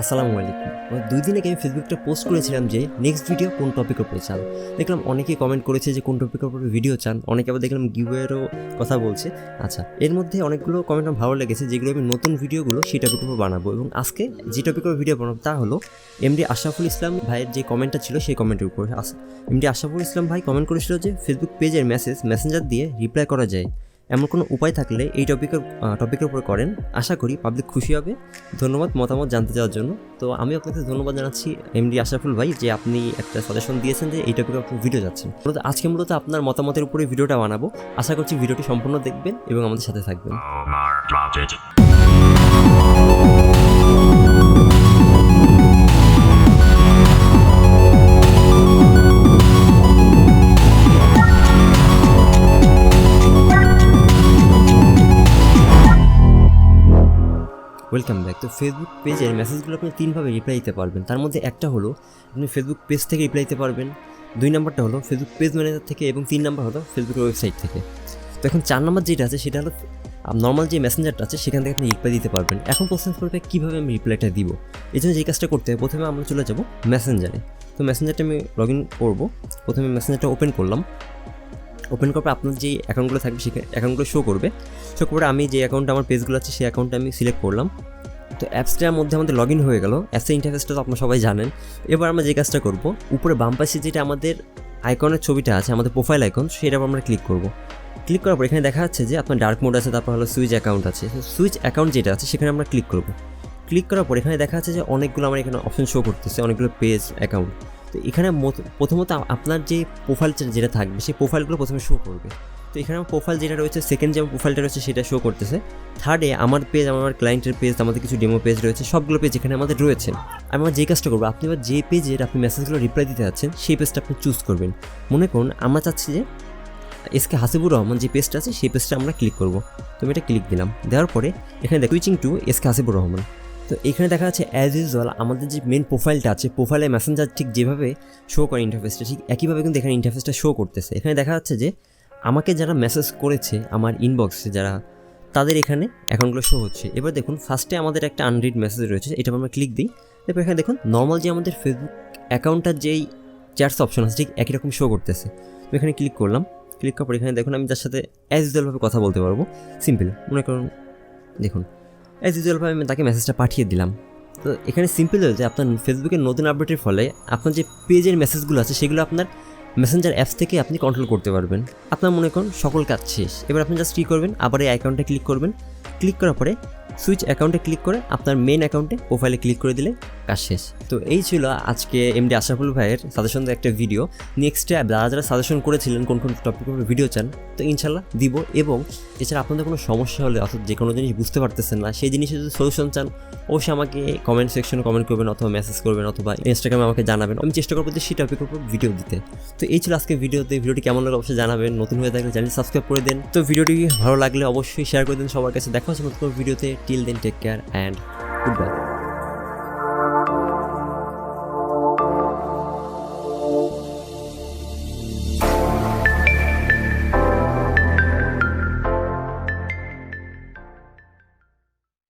আসসালামু আলাইকুম। 2 দিন আগে আমি ফেসবুকটা পোস্ট করেছিলাম যে নেক্সট ভিডিও কোন টপিকের উপরে চান। দেখলাম অনেকেই কমেন্ট করেছে যে কোন টপিকের উপরে ভিডিও চান, অনেকে আবার দেখলাম গিভওয়েরও কথা বলছে। আচ্ছা, এর মধ্যে অনেকগুলো কমেন্ট আমার ভালো লেগেছে, যেগুলো আমি নতুন ভিডিওগুলো সেই টপিকের উপর বানাবো। এবং আজকে যে টপিকের উপর ভিডিও বানাবো তা হলো এমডি আশরাফুল ইসলাম ভাইয়ের যে কমেন্টটা ছিল সেই কমেন্টের উপর। এমডি আশরাফুল ইসলাম ভাই কমেন্ট করেছিল যে ফেসবুক পেজের মেসেঞ্জার দিয়ে রিপ্লাই করা যায়, এমন কোনো উপায় থাকলে এই টপিকের উপর করেন। আশা করি পাবলিক খুশি হবে। ধন্যবাদ মতামত জানতে চাওয়ার জন্য। তো আমি আপনাকে ধন্যবাদ জানাচ্ছি এমডি আশরাফুল ভাই, যে আপনি একটা সাজেশন দিয়েছেন যে এই টপিকের উপর ভিডিও যাচ্ছেন। আজকে আপনার মতামতের উপরে ভিডিওটা বানাবো। আশা করছি ভিডিওটি সম্পূর্ণ দেখবেন এবং আমাদের সাথে থাকবেন। Welcome back. তো ফেসবুক পেজের মেসেজগুলো আপনি 3ভাবে রিপ্লাই দিতে পারবেন। তার মধ্যে একটা হলো আপনি ফেসবুক পেজ থেকে রিপ্লাই দিতে পারবেন, 2 নম্বরটা হলো ফেসবুক পেজ ম্যানেজার থেকে, এবং 3 নম্বর হলো ফেসবুকের ওয়েবসাইট থেকে। তো এখন 4 নম্বর যেটা আছে সেটা হলো নর্মাল যে মেসেঞ্জারটা আছে সেখান থেকে আপনি রিপ্লাই দিতে পারবেন। এখন প্রশ্ন করবে কীভাবে আমি রিপ্লাইটা দিব। এই জন্য যে কাজটা করতে হবে, প্রথমে আমরা চলে যাব মেসেঞ্জারে। তো মেসেঞ্জারটা আমি লগ ইন করবো। প্রথমে মেসেঞ্জারটা ওপেন করলাম। ওপেন করার পর আপনার যে অ্যাকাউন্টগুলো থাকবে সেই অ্যাকাউন্টগুলো শো করবে। আমি যে অ্যাকাউন্টে আমার পেজগুলো আছে সেই অ্যাকাউন্টটা আমি সিলেক্ট করলাম। তো অ্যাপসটার মধ্যে আমাদের লগ ইন হয়ে গেল। অ্যাপসের ইন্টারফেসটা তো আপনারা সবাই জানেন। এবার আমরা যে কাজটা করব, উপরে বাম পাশে যেটা আমাদের আইকনের ছবিটা আছে, আমাদের প্রোফাইল আইকন, সেটার উপর আমরা ক্লিক করব। ক্লিক করার পর এখানে দেখা যাচ্ছে যে আপনার ডার্ক মোড আছে, তারপর হলো সুইচ অ্যাকাউন্ট আছে। সুইচ অ্যাকাউন্ট যেটা আছে সেখানে আমরা ক্লিক করব। ক্লিক করার পর এখানে দেখা যাচ্ছে যে অনেকগুলো আমার এখানে অপশন শো করতেছে, অনেকগুলো পেজ অ্যাকাউন্ট। তো এখানে প্রথমত আপনার যে প্রোফাইল যেটা থাকবে সেই প্রোফাইলগুলো প্রথমে শো করবে। তো এখানে আমার প্রোফাইল যেটা রয়েছে, সেকেন্ড যে প্রোফাইলটা রয়েছে সেটা শো করতেছে। থার্ডে আমার পেজ, আমার ক্লায়েন্টের পেজ, আমাদের কিছু ডেমো পেজ রয়েছে, সবগুলো পেজ এখানে আমাদের রয়েছে। আমরা যে কাজটা করবো, আপনি এবার যে পেজের আপনি মেসেজগুলো রিপ্লাই দিতে যাচ্ছেন সেই পেজটা আপনি চুজ করবেন। মনে করুন আমরা চাচ্ছি যে এসকে হাসিবুর রহমান যে পেজটা আছে সেই পেজটা আমরা ক্লিক করবো। তো আমি এটা ক্লিক দিলাম। দেওয়ার পরে এখানে switching to SK Hasibur Rahman. তো এখানে দেখা যাচ্ছে অ্যাজ ইউজুয়াল আমাদের যে মেন প্রোফাইলটা আছে, প্রোফাইলে মেসেঞ্জার ঠিক যেভাবে শো করে ইন্টারফেসটা, ঠিক একইভাবে কিন্তু এখানে ইন্টারফেসটা শো করতেছে। এখানে দেখা যাচ্ছে যে আমাকে যারা মেসেজ করেছে আমার ইনবক্সে, যারা তাদের এখানে অ্যাকাউন্টগুলো শো হচ্ছে। এবার দেখুন ফার্স্টে আমাদের একটা আনরিড মেসেজ রয়েছে, এটা আমরা ক্লিক দিই। তারপর এখানে দেখুন নর্মাল যে আমাদের ফেসবুক অ্যাকাউন্টটার যেই চ্যাটস অপশন আছে ঠিক একই রকম শো করতেছে। তো এখানে ক্লিক করলাম। ক্লিক করার পর এখানে দেখুন আমি যার সাথে অ্যাজ ইউজুয়ালভাবে কথা বলতে পারবো। সিম্পল, মনে করুন দেখুন অ্যাজ ইউজুয়ালভাবে আমি তাকে মেসেজটা পাঠিয়ে দিলাম। তো এখানে সিম্পল হয়েছে আপনার ফেসবুকের নতুন আপডেটের ফলে আপনার যে পেজের মেসেজগুলো আছে সেগুলো আপনার মেসেঞ্জার অ্যাপস থেকে আপনি কন্ট্রোল করতে পারবেন। আপনার মনে করুন সকল কাজ শেষ। এবার আপনি জাস্ট কী করবেন, আবার এই অ্যাকাউন্টে ক্লিক করবেন। ক্লিক করার পরে সুইচ অ্যাকাউন্টে ক্লিক করে আপনার মেন অ্যাকাউন্টে প্রোফাইলে ক্লিক করে দিলে কাজ শেষ। তো এই ছিল আজকে এমডি আশরাফুল ভাইয়ের সাজেশন দেওয়া একটা ভিডিও। নেক্সটে যারা সাজেশন করেছিলেন কোন কোন টপিকের উপর ভিডিও চান, তো ইনশাল্লাহ দিব। এবং এছাড়া আপনাদের কোনো সমস্যা হলে অর্থাৎ যে কোনো জিনিস বুঝতে পারতেছেন না, সেই জিনিসের যদি সলিউশন চান অবশ্যই আমাকে কমেন্ট সেকশনে কমেন্ট করবেন, অথবা মেসেজ করবেন, অথবা ইনস্টাগ্রামে আমাকে জানাবেন। আমি চেষ্টা করবো যে সেই টপিকের উপর ভিডিও দিতে। তো এই ছিল আজকে ভিডিওটি কেমন লাগে অবশ্যই জানাবেন। নতুন হয়ে থাকলে চ্যানেল সাবস্ক্রাইব করে দেন। তো ভিডিওটি ভালো লাগলে অবশ্যই শেয়ার করে দিন সবার কাছে। দেখা হচ্ছে নতুন ভিডিওতে। Till then take care and good bye.